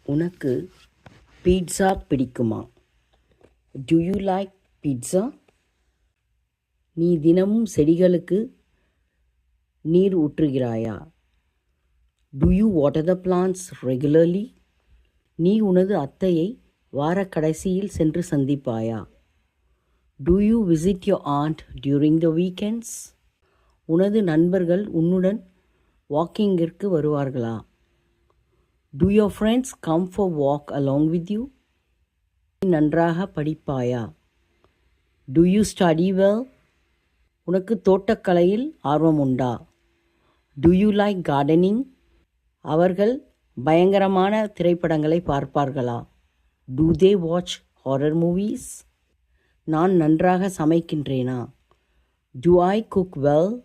உனக்கு பீட்சா பிடிக்குமா? Do you like pizza? நீ தினமும் செடிகளுக்கு நீர் ஊற்றுகிறாயா? Do you water the plants regularly? நீ உனது அத்தையை வாரக்கடைசியில் சென்று சந்திப்பாயா? Do you visit your aunt during the weekends? உனது நண்பர்கள் உன்னுடன் வாக்கிங்கிற்கு வருவார்களா? Do your friends come for walk along with you? நீ நன்றாக படிப்பாயா? Do you study well? உனக்கு தோட்டக்கலையில் ஆர்வம் உண்டா? Do you like gardening? அவர்கள் பயங்கரமான திரைப்படங்களை பார்ப்பார்களா? Do they watch horror movies? நான் நன்றாக சமைக்கின்றேனா? Do I cook well?